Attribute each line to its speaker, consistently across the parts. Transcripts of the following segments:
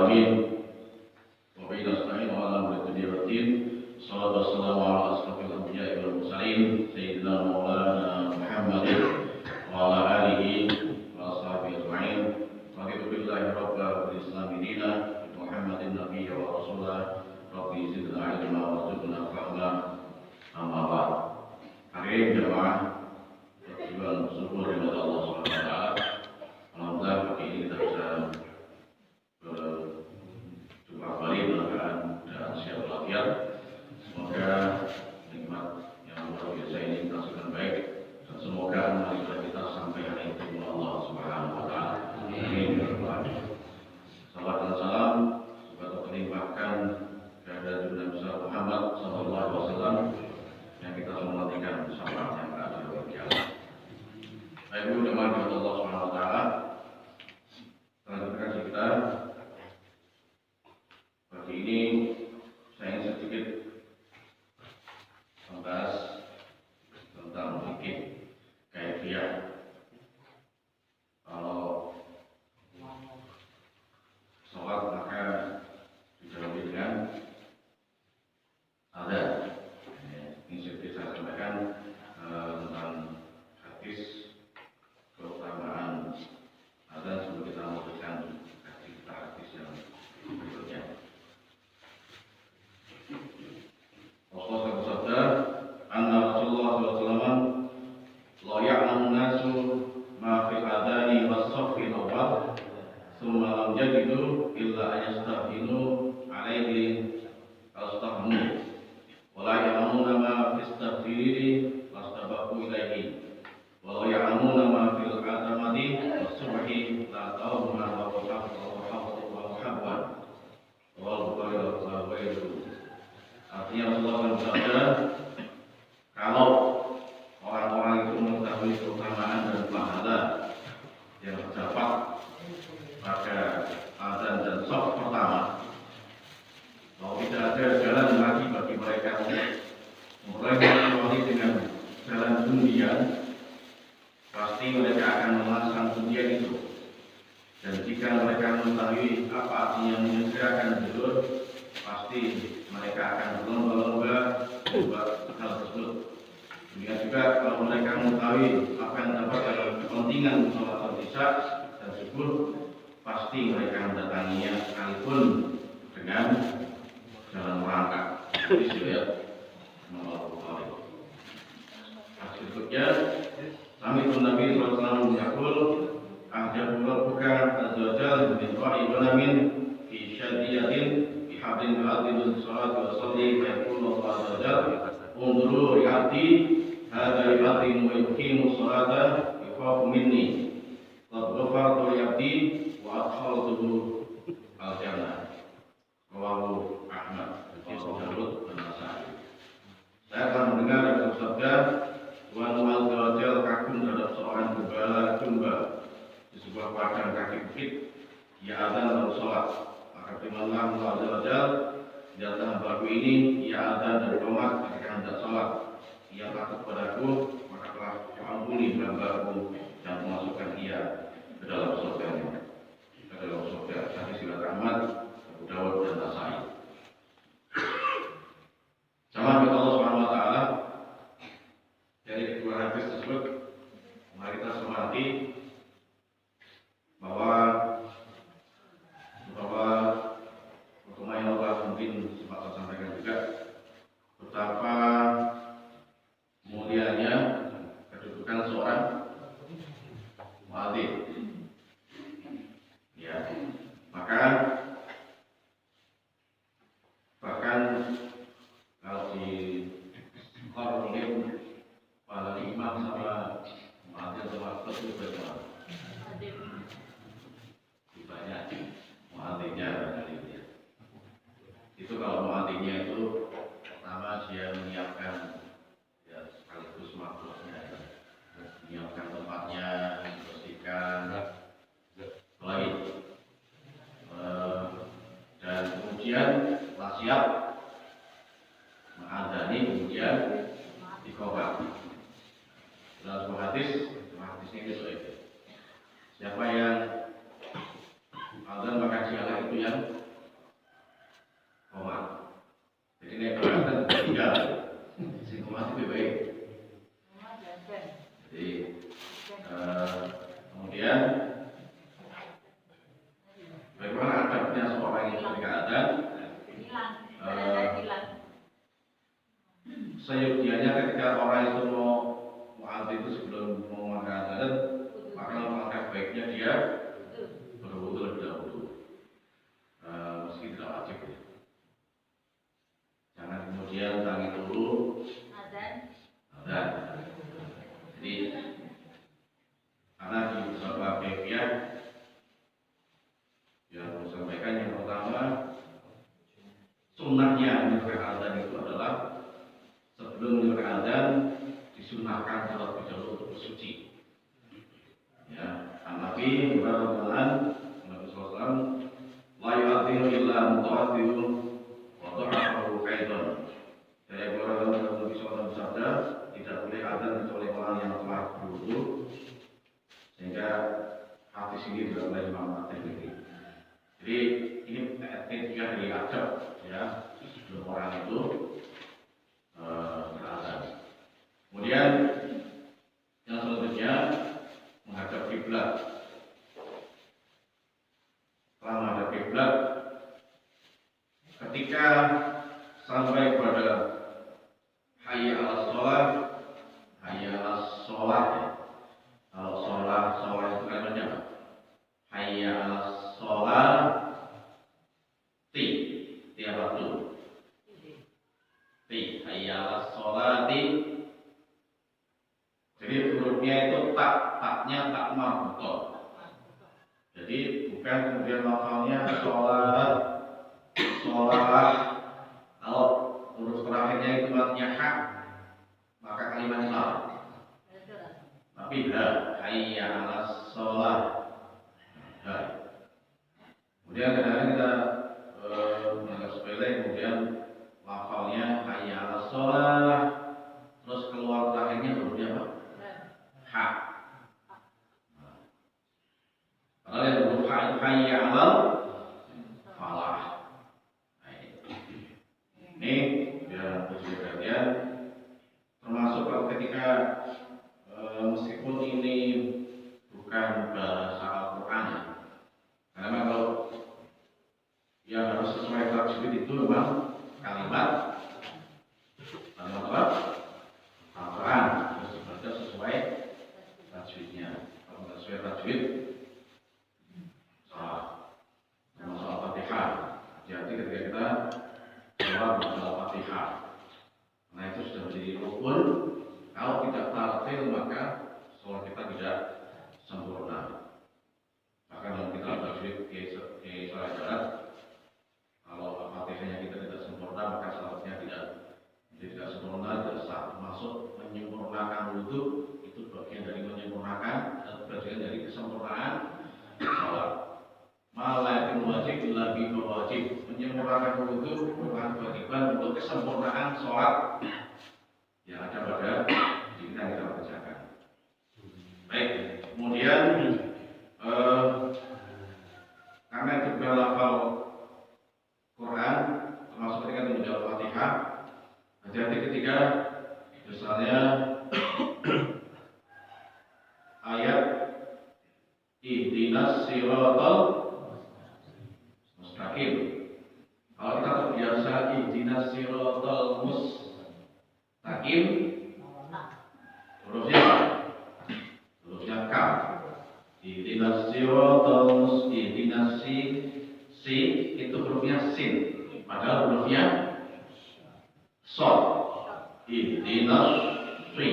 Speaker 1: alamin. Wa bihi nasta'in wa ala amri dunya wad din. Shallallahu wassalamu ala asrofil anbiya'i wal mursalin sayyidina maulana Muhammadin wa ala alihi wa ashabihi ajma'in. Raditu billahi rabba wal islami dina Muhammadin nabiyya wa rasulah. Rabbi zidna ilma warzuqna fahma. Amma ba'd. Hadirin jemaah berjuang bersyukur kepada Allah Subhanahu wa taala. Alhamdulillah pagi ini kita bisa berjumpa kembali dalam dan siap belajar. Semoga nikmat yang luar biasa ini kita rasakan baik dan semoga amal ibadah kita sampai hari itu Allah Subhanahu wa taala. Amin. Salam dan salam semoga terlimpahkan kepada Nabi besar Muhammad sallallahu alaihi wasallam yang kita hormatikan bersama yang ada di kiamat. Baik, jemaah Allah Subhanahu wa taala. Lanjutkan kita pagi ini saya ingin sedikit membahas tentang fikih kaifiah. Kalau sholat maka dijawab dengan ada. Ini sedikit saya sampaikan tentang hadis keutamaan ada sebelum kita memberikan hadis yang berikutnya. Rasulullah bersabda, "Anna Rasulullah sallallahu alaihi wasallam la ya'lamu nasu ma fil adani was-saffi al-awwal, thumma lam yajidu illa ayastahinu alaihi astahmu, wa la ya'lamuna ma fis tafsiri lastabaku ilaihi, wa la ya'lamuna ma fil adamati was-subhi la ta'lamu ma wa habwan." Artinya Rasulullah bersabda, kalau orang-orang itu mengetahui keutamaan dan pahala yang terdapat pada azan dan shaf pertama, bahwa tidak ada jalan lagi bagi mereka memperoleh kecuali dengan jalan undian, pasti mereka akan memasang undian itu. Dan jika mereka mengetahui apa artinya menyegerakan tidur, pasti mereka akan berlomba-lomba membuat hal tersebut. Demikian juga kalau mereka mengetahui apa yang dapat dalam kepentingan sholat isya dan subuh, pasti mereka mendatanginya sekalipun dengan jalan merangkak. Jadi dilihat nomor Bukhari. Hadis berikutnya, Nabi sallallahu alaihi wasallam yaqul, "Ahjabu rabbuka azza wa jalla bi du'a'i ghanamin fi syadiyatin bihablin hadidun salat wa salli wa yaqulu Allah azza wa jalla, unzuru ri'ati hadha ri'atin wa yuqimu salata yakhafu minni qad ghafartu li'abdi wa adkhaltuhu al-jannah." Rawahu Ahmad, Abu Dawud dan Nasa'i. Saya akan mendengar dari sabda Tuhan Allah azza wa jalla kagum terhadap seorang gembala domba di sebuah padang kaki bukit. Ia azan lalu sholat. Maka firmanlah Allah azza wa jalla, di atas hambaku ini ia azan dan qomat ketika hendak sholat. Ia takut padaku, maka telah kuampuni hambaku dan memasukkan ia ke dalam surga. Hadis riwayat Ahmad, Abu Dawud dan Nasa'i. Sama kata Allah Subhanahu wa taala dari kedua hadis tersebut, mari kita semati bahwa hukuman yang Allah mungkin sempat saya sampaikan juga betapa mulianya kedudukan seorang muadzin. Ya, maka bahkan kalau di mungkin pada imam sama muadzin sama khotib bersama banyak muadzinnya kali ini. Itu kalau muadzinnya itu pertama dia menyiapkan ya sekaligus makhluknya, menyiapkan tempatnya, membersihkan, lagi dan kemudian setelah siap mengadzani, kemudian dikobat. Dalam sebuah hadis ini siapa yang azan maka dialah itu yang koma. Jadi ini perhatian tiga, sing koma itu baik. Jadi kemudian bagaimana adabnya seorang itu ketika ada seyogianya ketika orang itu mau mu'adz itu sebelum mau mengangkat adzan, maka langkah baiknya dia berwudu lebih dahulu, meski tidak wajib ya. Jangan kemudian tangi dulu adzan. Jadi karena di beberapa pihak yang disampaikan yang pertama, sunnahnya menyerukan adzan itu adalah sebelum menyerukan adzan disunahkan terlebih dahulu untuk bersuci. Ya, Nabi berjalan Nabi SAW, la yu'adzinu illa mutawadzirun wa ta'afahu kaidan. Saya berjalan Nabi SAW bersabda, tidak boleh adzan kecuali orang yang telah berwudu, sehingga hadis ini tidak boleh dimanfaatkan ini. Jadi ini etika dari adab ya sebelum orang itu beradzan. Kemudian yang selanjutnya menghadap kiblat. Setelah menghadap kiblat, ketika sampai pada hayya 'alas shalah, hayya 'alas shalah ya. Kalau sholat itu kan macam apa? Hayya 'alas shalah tiap waktu. Hayya 'alas sholati. Jadi hurufnya itu taknya tak marbutah. Jadi bukan kemudian lafalnya sholat. Kalau huruf terakhirnya itu artinya hak, maka kalimat salah. Tapi hayya 'alas shalah. Kemudian kadang-kadang kita menganggap sepele, kemudian lafalnya hayya 'alas shalah, terus keluar terakhirnya hurufnya apa? Ha. Padahal yang huruf ha itu hayya 'alal falah. Ini biar perhatian, termasuk kalau ketika meskipun ini bukan bahasa Al-Quran ya, karena kalau yang harus sesuai tajwid itu memang kalimat apa? Al-Quran harus dibaca sesuai tajwidnya. Kalau tidak sesuai tajwid salah. Termasuk Al-Fatihah. Hati-hati ketika kita jawab Al-Fatihah. Nah itu sudah menjadi rukun. Kalau tidak tartil maka sholat kita tidak sempurna. Bahkan dalam kitab tajwid di Syarah Barat, kalau Al-Fatihahnya kita tidak sempurna maka sholatnya tidak sempurna, tidak sah. Termasuk menyempurnakan wudhu itu bagian dari menyempurnakan dan bagian dari kesempurnaan sholat. Malayatin wajib lagi wajib, menyempurnakan wudhu merupakan kewajiban untuk kesempurnaan sholat yang ada pada diri yang kita kerjakan. Baik, kemudian karena juga lafal Quran termasuk ketika menjawab Fatihah, hati-hati ketika misalnya ayat ihdinas siratal mustaqim. Kalau kita terbiasa ihdinas siratal mustaqim, hurufnya apa? Hurufnya kaf. Ihdinas siratal mustaqim, ihdinas si itu hurufnya sin, padahal hurufnya shad. Ihdinas si,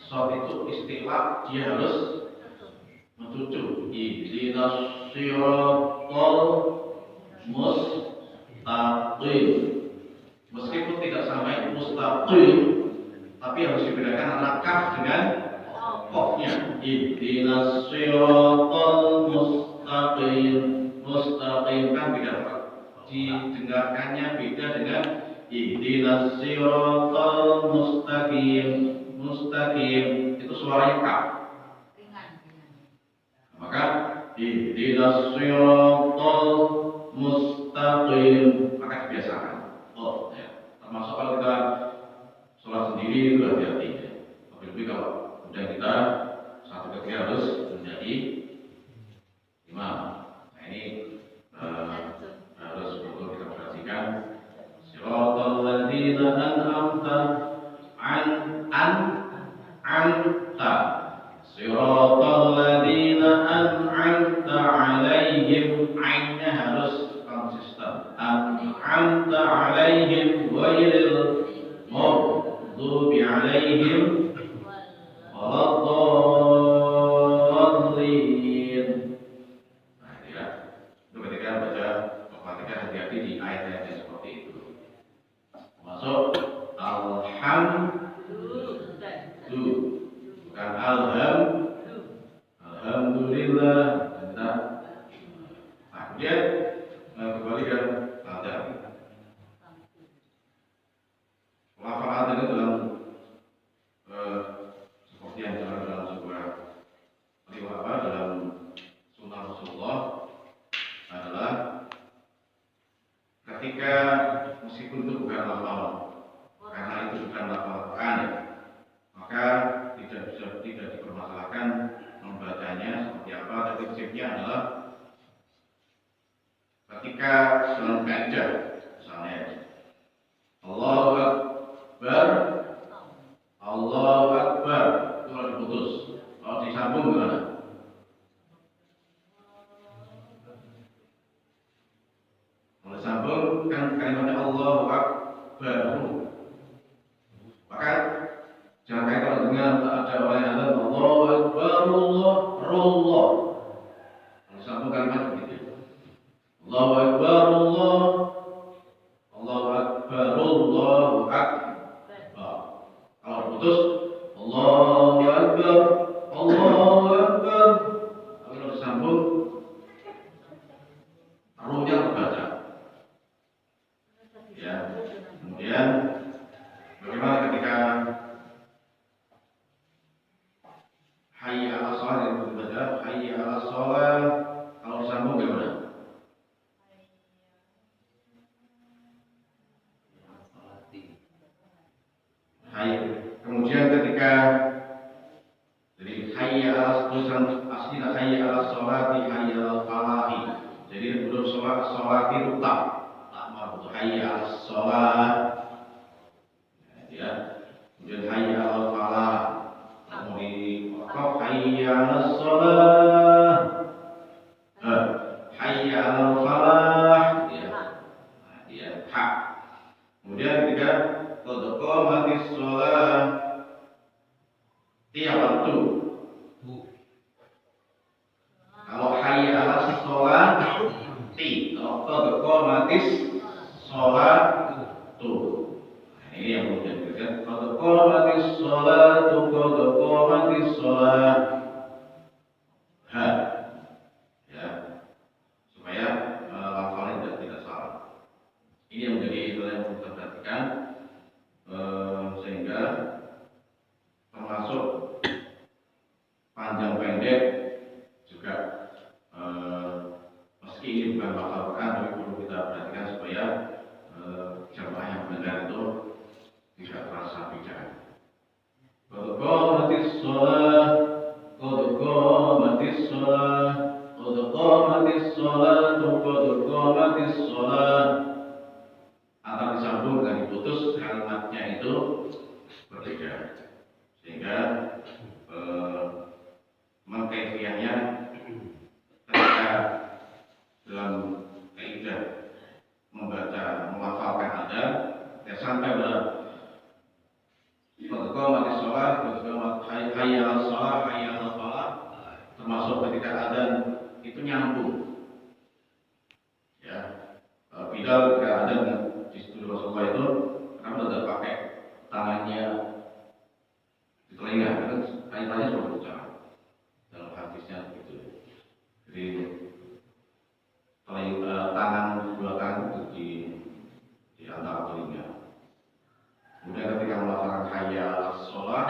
Speaker 1: shad itu istilah dia harus mencucu. Ihdinas siratal mustaqim, meskipun tidak sampai mustaqim, tapi harus dibedakan antara kaf dengan qafnya. Ihdinas siratal mustaqim, mustaqim kan beda, didengarkannya beda dengan ihdinas siratal mustaqim. Mustaqim itu suaranya kaf. Maka ihdinas siratal mustaqim maka dibiasakan Termasuk kalau kita sholat sendiri itu hati-hati. Lebih-lebih kalau udah kita satu ketika harus menjadi imam. Nah ini harus betul kita perhatikan. Siratal ladzina an'amta an'amta Siratal ladzina an'amta alaihim, ainnya harus konsisten. An'amta alaihim ghairil maghdubi alaihim waladdallin. Nah itu ya. Itu ketika baca Al-Fatihah hati-hati di ayat-ayat yang seperti itu. Masuk bukan alhamdulillah. Nah, kemudian kembali ke adab. Lafal adab itu dalam seperti yang dijelaskan dalam sebuah riwayat dalam sunnah Rasulullah adalah ketika meskipun itu bukan lafal, karena itu bukan lafal Quran, maka tidak dipermasalahkan membacanya seperti apa. Tapi prinsipnya adalah ketika dalam kaidah misalnya Allahu Akbar, Allahu Akbar itu kalau diputus, kalau disambung gimana? Kalau disambung kan kalimatnya Allahu Akbar, maka jangan kayak kalau dengar ada orang yang ada Allahu Akbar, Allah. Kalau disambung kalimat begitu, Allahu Akbar, Allah. Allahu Akbar, Allahu Akbar. Kalau diputus Allahu Akbar, Allahu Akbar. Kalau disambung ruhnya terbaca. Ya. Kemudian bagaimana ketika hayya 'alas shalah yang dibaca hayya 'alas shalah, kalau disambung bagaimana? Kemudian ketika jadi hayya 'alas tulisan aslinya hayya 'alas sholati hayya 'alal falahi. Jadi belum sholat itu tak marfu hayya 'alas sholat. Ya. Kemudian hayya 'alal falah. Kemudian hayya 'alas sholat. Hayya 'alal falah. Ya. Ya, ha. Kemudian ketika qad qamatis shalah, tiap waktu. Kalau hayya 'alas shalah kalau qad qamatis shalah tuh. Ini yang perlu diperhatikan. Qad qamatis shalah, qad qamatis shalah. Ha. Ya. Supaya lafalnya tidak salah. Ini yang menjadi hal yang perlu kita perhatikan, sehingga termasuk panjang pendek juga, meski ini bukan lafal Quran, tapi perlu kita perhatikan supaya jamaah yang mendengar itu tidak terasa beda. Qad qamatis shalah, qad qamatis shalah, qad qamatis shalah, qad qamatis shalah. Antara disambung dan diputus kalimatnya itu berbeda, sehingga mengkaifiahnya ketika dalam kaidah membaca melafalkan ada ya sampai pada qamatis shalah, hayya 'alas shalah, hayya 'alal falah, termasuk ketika adzan itu nyambung. Ya, Bilal ketika adzan di studio Rasulullah itu kan tidak pakai tangannya di telinga, kan kaitannya sudah bicara dalam hadisnya begitu. Jadi tangan dua tangan itu di antara telinga. Kemudian ketika melafalkan hayya 'alas shalah,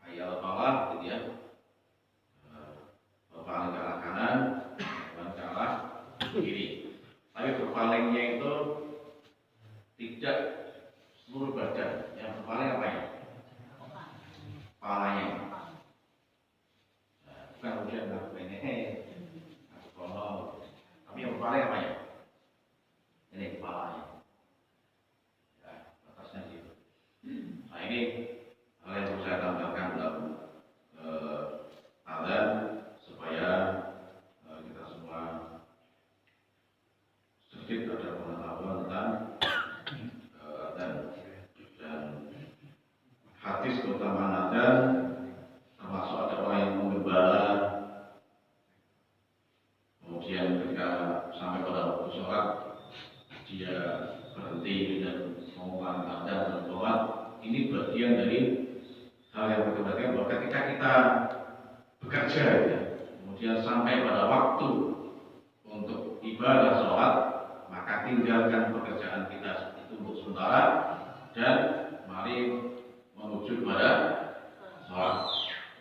Speaker 1: hayya 'alal falah, gitu ya, berpaling ke arah kanan, berpaling ke arah kiri. Tapi berpalingnya itu tidak seluruh badan. Yang berpaling apa ya? Kepalanya. Nah, bukan kemudian ngaku ini, ngaku kono. Tapi yang berpaling apa ya? Ini kepalanya. Ya, atasnya gitu. Nah ini hal yang perlu saya tambahkan dalam azan supaya kita semua sedikit ada pengetahuan tentang azan dan hadis keutamaan azan, termasuk ada orang yang menggembala, kemudian ketika sampai pada waktu sholat dia berhenti dan mengulang azan dan sholat. Ini bagian dari hal yang berkaitan bahwa ketika kita bekerja ya, kemudian sampai pada waktu untuk ibadah sholat, maka tinggalkan pekerjaan kita itu untuk sementara dan mari menuju pada sholat.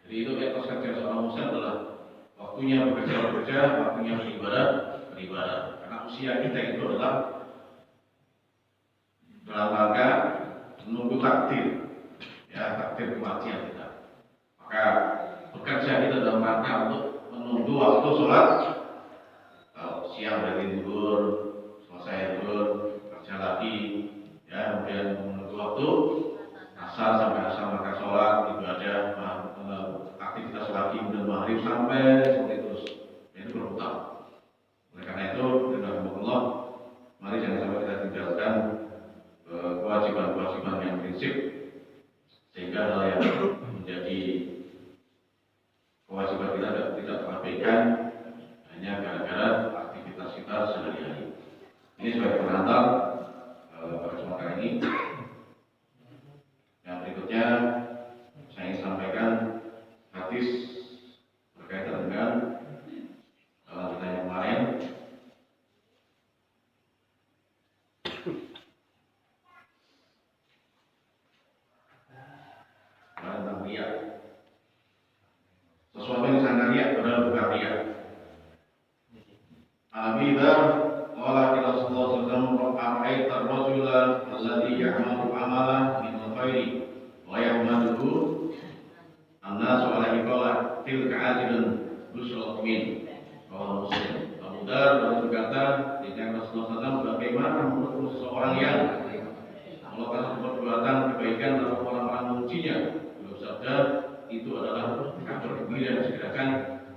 Speaker 1: Jadi itu etos kerja seorang muslim adalah waktunya bekerja, waktunya beribadah. Karena usia kita itu adalah dalam rangka menunggu takdir, ya takdir kematian kita. Maka bekerja kita dalam rangka untuk menunggu waktu sholat. Kalau siang berarti tidur, selesai tidur, kerja lagi, ya kemudian menunggu waktu asar sampai asar maka sholat, ibadah, aktivitas lagi, kemudian maghrib sampai seperti itu terus. Itu berputar. Oleh karena itu, Allah, mari jangan sampai kita tinggalkan kewajiban-kewajiban yang prinsip, sehingga hal yang menjadi kewajiban kita tidak terabaikan hanya gara-gara aktivitas kita sehari-hari. Ini sebagai pengantar pada kesempatan ini. Yang berikutnya saya ingin sampaikan hadis berkaitan dengan lanjutan yang kemarin. Tentang riya. Sesuatu yang sangat riya adalah bukan riya. Abi Dzar qala ila Rasulullah sallallahu alaihi wasallam ra'aita ar-rajula alladhi ya'malu 'amalan min al-khairi wa yahmaduhu an-nasu 'alaihi qala tilka 'ajlun busra min. Kalau Muslim Abu Dzar berkata ditanya Rasulullah SAW, bagaimana menurut seseorang yang melakukan perbuatan kebaikan lalu orang-orang memujinya? Bersabda, itu adalah kabar gembira dan segerakan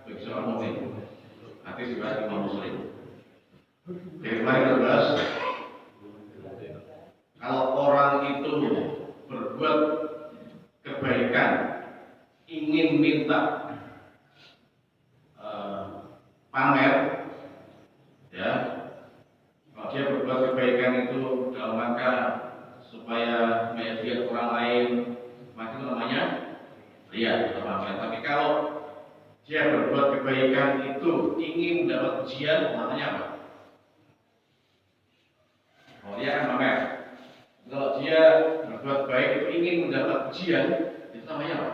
Speaker 1: bagi seorang mukmin. Hadis riwayat Imam Muslim. Dari kemarin kita bahas, kalau orang itu berbuat kebaikan, ingin minta pamer, ya, kalau dia berbuat kebaikan itu dalam rangka supaya melihat orang lain, maka itu namanya riya atau pamer. Tapi kalau dia berbuat kebaikan itu ingin mendapat pujian, namanya apa? Oh, dia akan pamer. Kalau dia berbuat baik itu ingin mendapat pujian, itu namanya apa?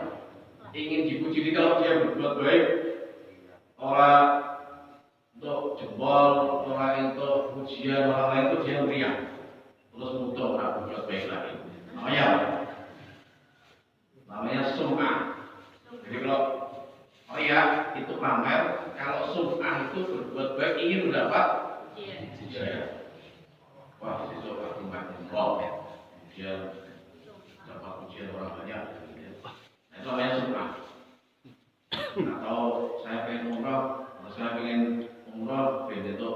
Speaker 1: Ingin dipuji. Jadi kalau dia berbuat baik, orang untuk jempol, orang untuk pujian orang lain, itu dia riya. Terus untuk orang berbuat baik lagi. Namanya apa? Namanya sum'ah. Jadi kalau riya itu pamer, kalau sum'ah itu berbuat baik ingin mendapat pujian. Wah, besok aku nggak jempol, kemudian dapat pujian orang banyak. Nah, itu namanya sum'ah. Atau saya pengen umroh, atau saya pengen umroh, pengen itu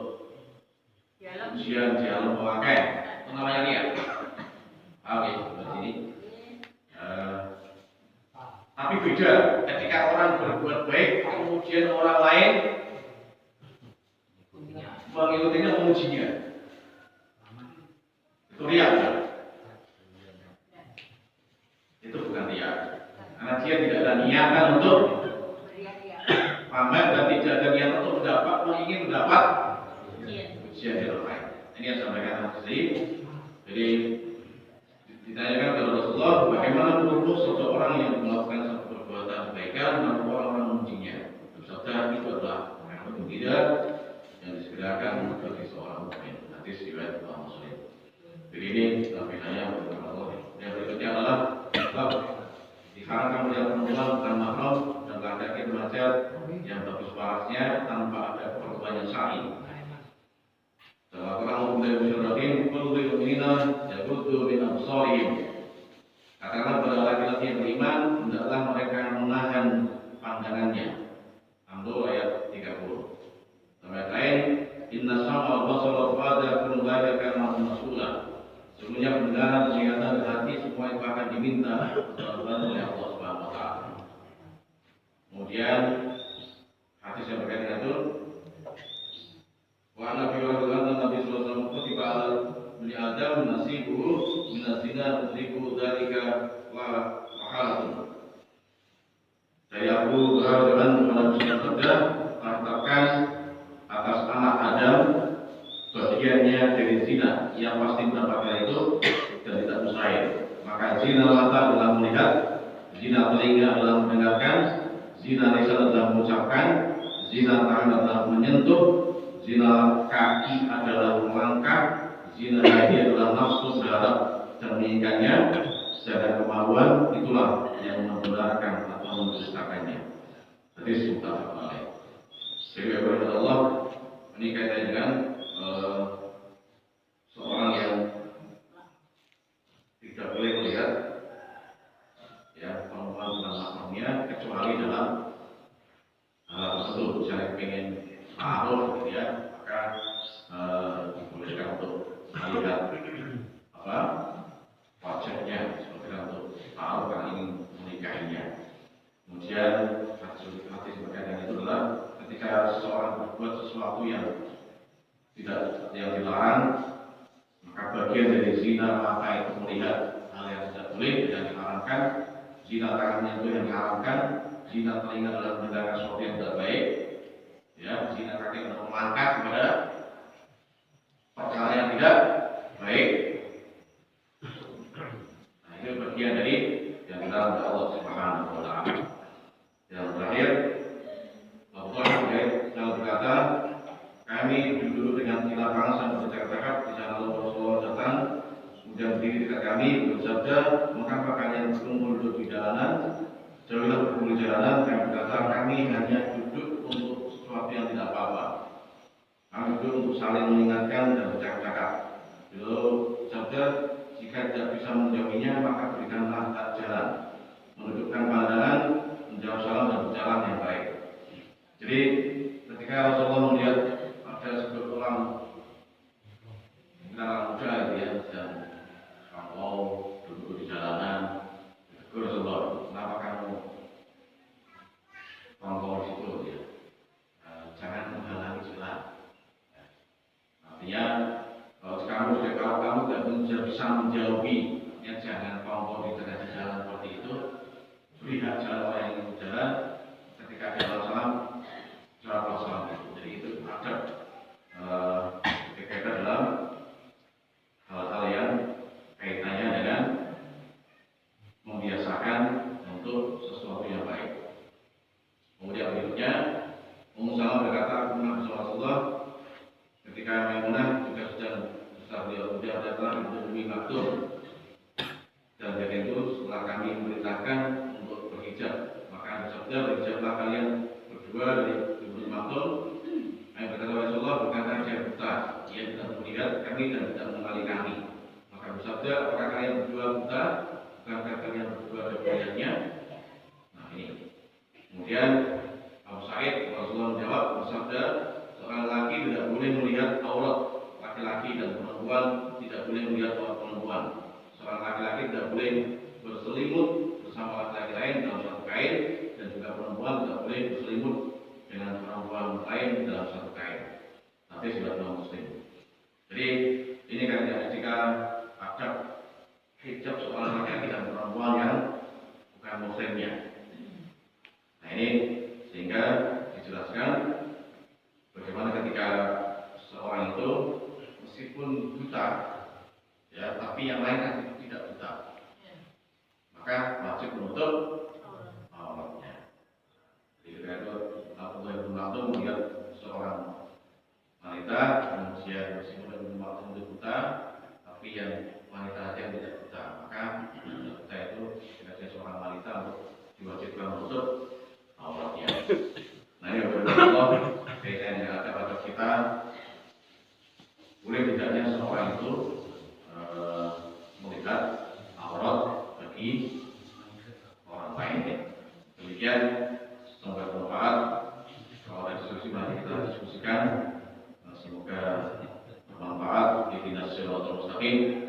Speaker 1: pujian di alam memakai, itu namanya riya. Oke, seperti ini. Tapi beda ketika orang berbuat baik, kemudian orang lain mengikutinya, memujinya. Itu riya. Itu bukan riya. Karena dia tidak ada niatan untuk pamer dan tidak ada niatan untuk ingin mendapat pujian dari orang lain. Ini yang saya sampaikan tadi. Jadi ditanyakan kepada Rasulullah, bagaimana menurut seseorang yang melakukan satu perbuatan kebaikan dan orang-orang memujinya? Bersabda, itu adalah yang gembira yang disegerakan bagi seorang mukmin. Hadis riwayat Imam Muslim. Jadi ini nampilnya benar-benar Allah. laki-laki remaja yang bagus parasnya tanpa ada perbuatan syar'i. Kalau mulai musyrikin kullu mu'mina yaghuddu min absarihim. Katakanlah pada laki-laki yang beriman, hendaklah mereka menahan pandangannya. Amdo ayat 30. Ayat lain, inna sam'a wal basara wal fu'ada kullu dzalika kana mas'ula. Semuanya pendengaran, penglihatan, dan hati semua itu akan diminta oleh Allah Subhanahu wa taala. Kemudian hadis yang berkaitan dengan itu, wa ana fi radhiyallahu Nabi sallallahu alaihi wasallam kutiba ala bani Adam nasibuhu min az-zina tudriku dzalika wa mahalatun. Dari Abu Hurairah Nabi bersabda, katakan atas anak Adam bagiannya dari zina, yang pasti mendapatkan itu dan tidak mustahil. Maka zina mata adalah melihat, zina telinga adalah mendengarkan, zina lisan adalah mengucapkan, zina tangan adalah menyentuh, zina kaki adalah melangkah, zina hati adalah nafsu berharap dan menginginkannya, sedangkan kemaluan itulah yang membenarkan atau mendustakannya. Hadis muttafaq alaih. Jadi Allah ini kaitannya dengan seorang yang tidak boleh melihat ya perempuan dalam mahramnya kecuali dalam hal tersebut. Misalnya ingin ma'ruf gitu ya, maka dibolehkan untuk melihat apa wajahnya seperti itu untuk ma'ruf yang ingin menikahinya. Kemudian hadis berkaitan itu adalah ketika seseorang berbuat sesuatu yang dilarang, maka bagian dari zina mata itu melihat hal yang tidak boleh dan diharamkan, zina tangannya itu yang diharamkan, zina telinga adalah mendengarkan sesuatu yang tidak baik, ya, zina kaki adalah melangkah kepada perkara yang tidak baik. Nah, itu bagian dari yang dilarang oleh Allah Subhanahu wa taala. Yang terakhir, Allah berkata, kami duduk dengan di lapangan sambil bercakap-cakap, di sana Rasulullah datang, kemudian berdiri dekat kami, bersabda, mengapa kalian berkumpul duduk di jalanan? Jauhilah berkumpul di jalanan. Kami berkata, kami hanya duduk untuk sesuatu yang tidak apa-apa. Kami duduk untuk saling mengingatkan dan bercakap-cakap. Lalu bersabda, jika tidak bisa menjauhinya, maka berikanlah tak jalan, menundukkan pandangan, menjawab salam dan berjalan yang baik. Jadi ketika Rasulullah melihat ada sebuah orang muda gitu ya, dan kalau duduk di jalanan, Rasulullah, kenapa kamu rongkol di situ ya? Jangan menghalangi jalan. Artinya kalau kamu tidak bisa menjauhi, ya jangan rongkol di tengah jalan seperti itu. Lihat jalan orang yang berjalan, ketika ada salam, jawab salam itu. Jadi itu adab berkaitan dalam hal-hal yang kaitannya dengan membiasakan untuk sesuatu yang baik. Kemudian berikutnya, Ummu Salamah berkata, Nabi Rasulullah ketika Maimunah juga sedang bersama beliau datang untuk Ummi Maktum, dan dari itu setelah kami memerintahkan untuk berhijab, maka bersabda, berhijablah kalian berdua dari Ummi Maktum. Kami berkata, Rasulullah berkata dia buta, dia tidak melihat kami dan tidak mengenali kami. Maka bersabda, apakah kalian berdua buta? Bukankah kalian berdua ada melihatnya? Nah ini. Kemudian Abu Sa'id Rasulullah menjawab, bersabda, seorang laki tidak boleh melihat aurat laki-laki dan perempuan tidak boleh melihat aurat perempuan. Seorang laki-laki tidak boleh berselimut bersama laki-laki lain dalam satu kain, dan juga perempuan tidak boleh berselimut dengan perempuan lain dalam satu kain. Tapi sudah belum muslim. Jadi ini kan jika adab hijab seorang laki-laki dan perempuan yang bukan muslimnya. Nah ini sehingga dijelaskan bagaimana ketika seorang itu meskipun buta, ya, tapi yang lain kan tidak buta, maka wajib menutup auratnya. Jadi ketika itu Abdullah bin Maktum melihat seorang wanita yang usia meskipun bin Maktum itu buta, tapi yang wanita yang tidak buta, maka buta itu ketika dia seorang wanita untuk diwajibkan menutup auratnya. tidaknya seorang itu melihat aurat bagi orang lain. Demikian, semoga bermanfaat. Kalau ada diskusi nanti kita diskusikan. Semoga bermanfaat. Ihdinas siratal mustaqim.